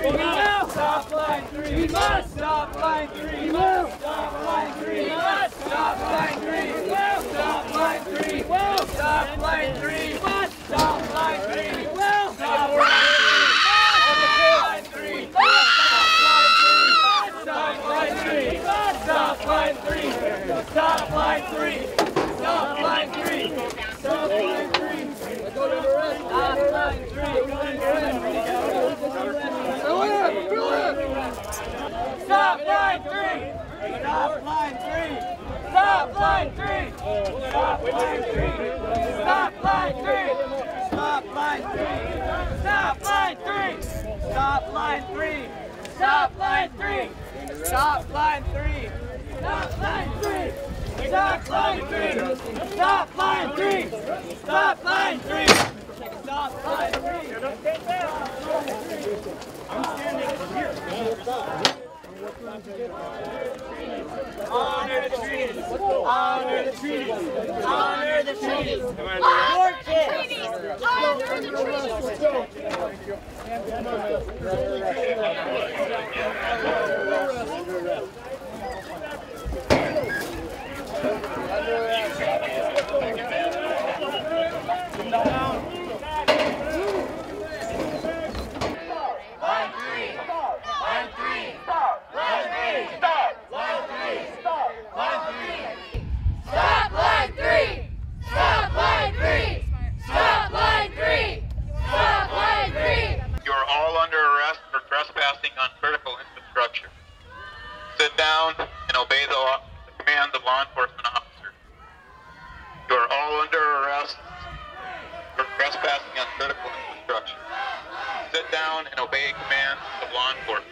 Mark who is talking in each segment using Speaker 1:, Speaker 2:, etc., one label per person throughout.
Speaker 1: 3. We will stop line 3. We must stop line 3. We will stop line 3. We must stop line 3. We will stop line 3. We will stop line 3. We must stop line 3. We will stop line 3. Stop line 3. Stop line 3. Stop line 3. Stop line 3. Stop line 3. Go to the rest. Stop line 3. Stop line 3. Stop line 3. Stop line 3. Stop line 3. Stop line 3. Stop line 3. Stop line 3. Stop line 3. Stop line 3. Stop line 3. Stop line 3. Stop line 3. Stop line 3. Stop line 3. Stop line 3. I'm standing here. Honor the treaties. Honor the treaties. Honor the treaties. Your kids. Honor the
Speaker 2: on critical infrastructure. Sit down and obey the commands of law enforcement officers. You are all under arrest for trespassing on critical infrastructure. Sit down and obey commands of law enforcement.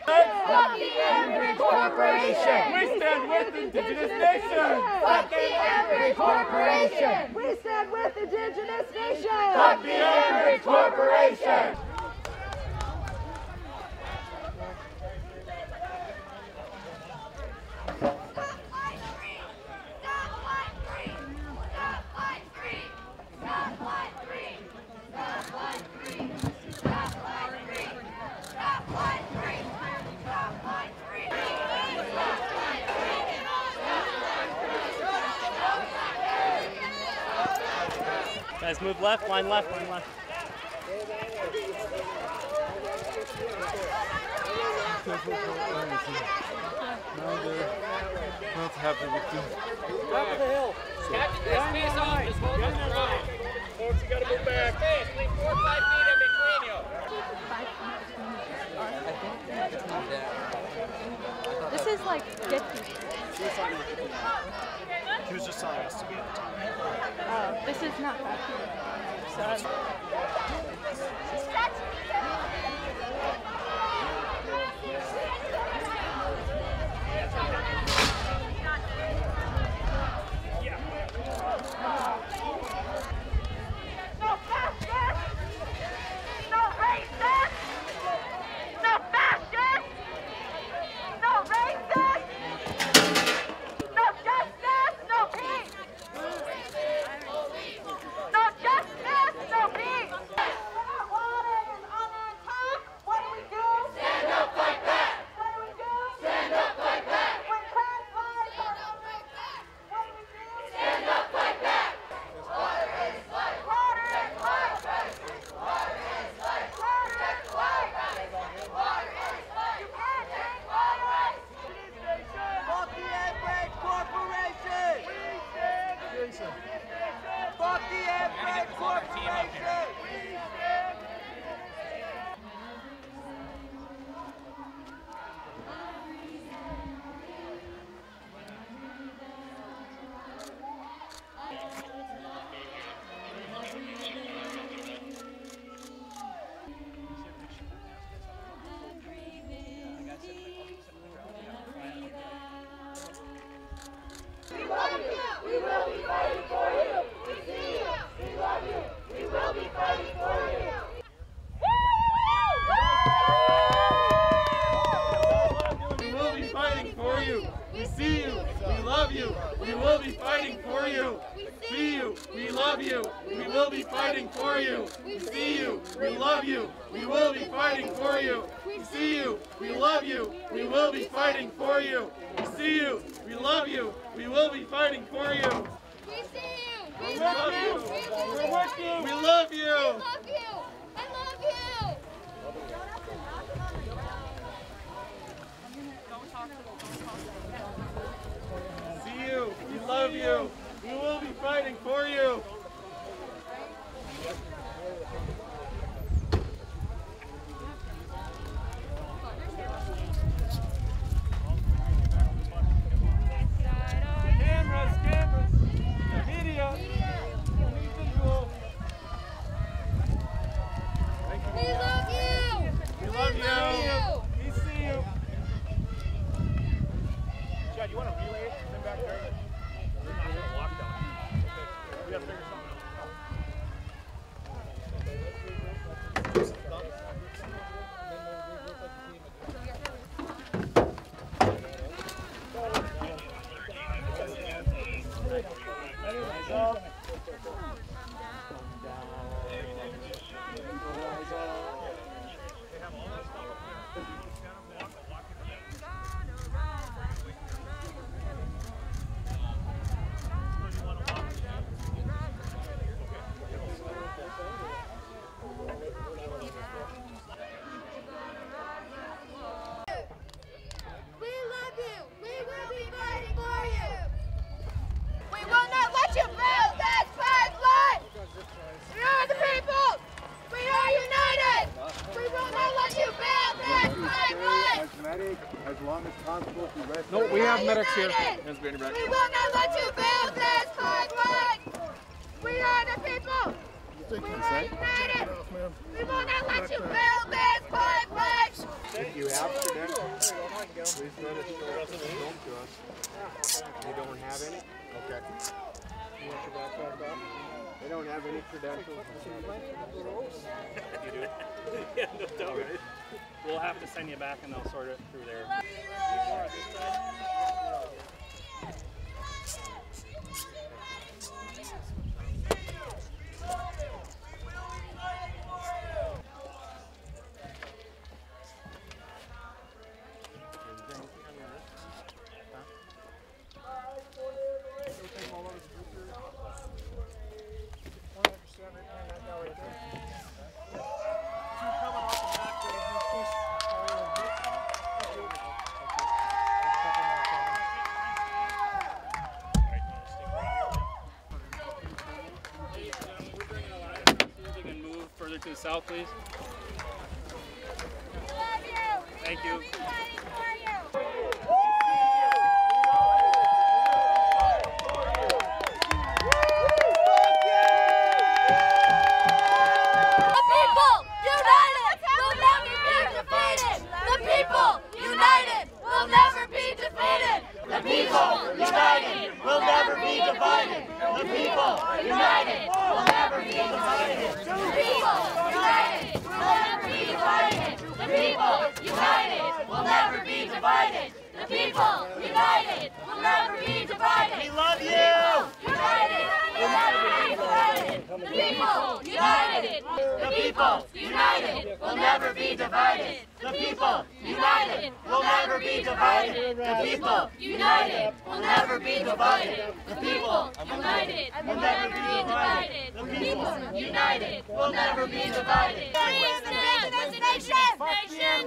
Speaker 1: Fuck the Enbridge Corporation! We stand with Indigenous nations! Fuck the Enbridge Corporation!
Speaker 3: We stand with Indigenous nations!
Speaker 1: Fuck the Enbridge Corporation!
Speaker 4: Guys, move left, line left, line left.
Speaker 5: Now they're not happy with you.
Speaker 1: Top of the hill.
Speaker 6: Captain, this space off is holding the ground.
Speaker 1: Folks, you gotta move back.
Speaker 6: Space, leave 4 or 5 feet in between you.
Speaker 3: This is like 50.
Speaker 5: He was just telling us to be at the top.
Speaker 3: Oh, this is not 5 feet. So
Speaker 5: We will be fighting for you. We see you. We love you. We will be fighting for you. We see you. We love you. We will be fighting for you. We see you. We love you. We will be fighting for you.
Speaker 7: We see you. We
Speaker 5: love you.
Speaker 7: We're with you.
Speaker 5: We love you.
Speaker 7: We love you. I love you.
Speaker 5: See you. We love you. We will be fighting for you. Cameras. Media. Visual.
Speaker 7: We love you.
Speaker 5: We love you. We see you.
Speaker 8: Chad, you want to relay it? Send back there. We're not going to walk down. We got to figure something out.
Speaker 9: As long as possible to rest.
Speaker 5: No, we have medics here.
Speaker 7: We will not let you build this pipeline. We are the people. We are united. We will not let you build this pipeline.
Speaker 9: If you have credentials, please let us show them to us. You don't have any? Okay. You want your backpack back? They don't have any credentials.
Speaker 4: You do? Yeah, no doubt. Right. We'll have to send you back and they'll sort it through there. To the south, please.
Speaker 7: We love you.
Speaker 4: Thank you.
Speaker 7: We'll be fighting for you. The people united will never be defeated. The people united will never be defeated. The people united will never be divided. The people united will never be divided. The people united will never be divided. The people united will never be divided. The people united will never be divided. We love you. United will never be divided. The people united. The people united will never be divided. The people united will never be divided. The people united will never be divided. The people united will never be divided. The people united will never be divided. We stand with Indigenous Nation. We stand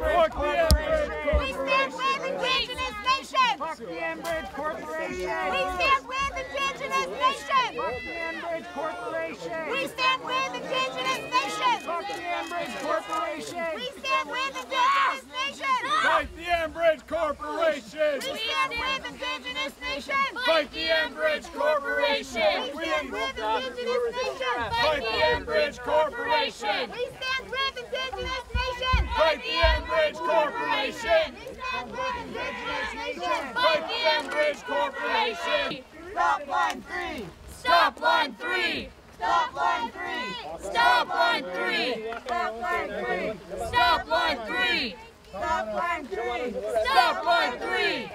Speaker 7: with Indigenous Nation.
Speaker 1: Fuck the Enbridge Corporation.
Speaker 7: We stand with Indigenous Nation.
Speaker 1: Fuck the Enbridge Corporation.
Speaker 7: We stand with Indigenous Nation.
Speaker 1: Fuck the Enbridge Corporation.
Speaker 7: We stand with Indigenous Nation.
Speaker 5: Fight the Enbridge Corporation.
Speaker 7: We stand with Indigenous Nation.
Speaker 5: Fight the Enbridge Corporation.
Speaker 7: We stand with Indigenous Nation.
Speaker 5: Fight the Enbridge Corporation.
Speaker 7: We stand with Indigenous Nation.
Speaker 5: Fight the Enbridge Corporation.
Speaker 7: We stand with Indigenous Nation.
Speaker 5: Fight the Enbridge Corporation.
Speaker 1: Stop line 3.
Speaker 7: Stop line 3. Stop line 3. Stop line 3.
Speaker 1: Stop line 3.
Speaker 7: Stop line 3.
Speaker 1: Stop line 3.
Speaker 7: Stop line 3.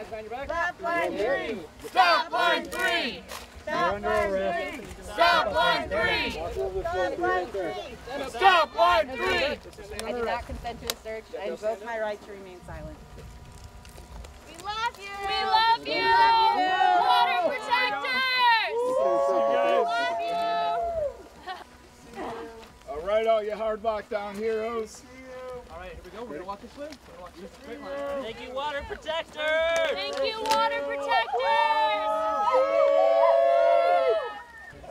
Speaker 1: Stop line 3.
Speaker 7: Stop line 3.
Speaker 1: Stop line 3! Stop line 3!
Speaker 5: Stop line 3!
Speaker 1: Stop line 3!
Speaker 10: I did not consent to a search. I invoke my right to remain silent.
Speaker 7: We love you!
Speaker 3: We love you!
Speaker 7: Water protectors!
Speaker 5: See
Speaker 7: We love you!
Speaker 5: All right, all you hard lock down heroes.
Speaker 8: All right, here we go. We're gonna walk this way. Thank you, water protectors.
Speaker 7: Thank you, water protectors!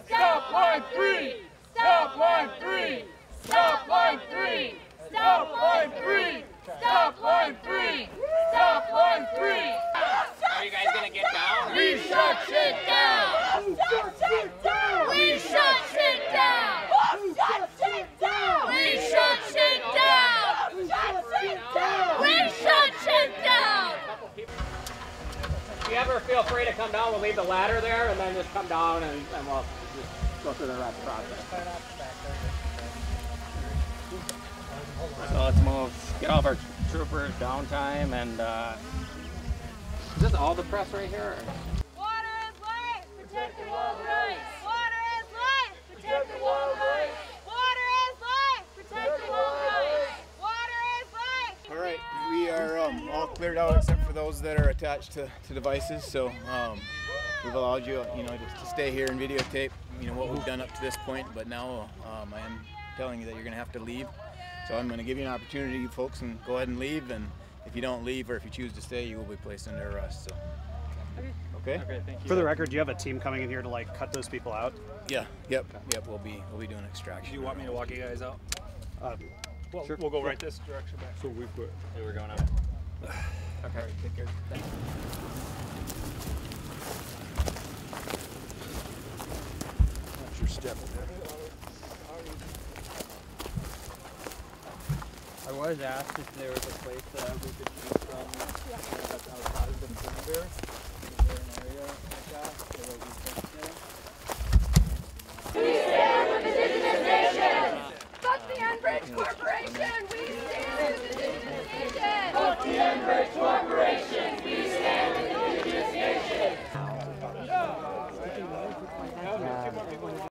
Speaker 1: Stop line 3! Stop line 3! Stop line 3! Stop line 3! Stop line 3! Stop line 3!
Speaker 6: Are you guys gonna get down?
Speaker 1: We shut shit down!
Speaker 7: We shut shit down!
Speaker 1: We shut shit down!
Speaker 7: We shut shit down!
Speaker 1: We shut shit down!
Speaker 7: We shut shit down!
Speaker 6: If you ever feel free to come down, we'll leave the ladder there and then just come down and we'll just go through the rest process. So let's move, get all of our troopers downtime and is this all the press right here?
Speaker 7: Water is life! Protect the wall rights! Water is life! Protect the wall rights! Water is life! Protect the wall rights! Water is life!
Speaker 9: All right, we are all cleared out except for those that are attached to devices. So we've allowed you, to stay here and videotape, what we've done up to this point. But now I am telling you that you're going to have to leave. So I'm going to give you an opportunity, you folks, and go ahead and leave. And if you don't leave or if you choose to stay, you will be placed under arrest. So. Okay.
Speaker 4: Okay, thank you. For the record, do you have a team coming in here to like cut those people out?
Speaker 9: Yeah. Yep. We'll be doing extraction.
Speaker 8: Do you want me to walk you guys out?
Speaker 4: Well,
Speaker 8: sure. We'll go right this direction back.
Speaker 5: So we put.
Speaker 8: Hey, we're going out.
Speaker 9: Okay. Take care. Thanks.
Speaker 5: That's your step.
Speaker 11: I was asked if there was a place that we could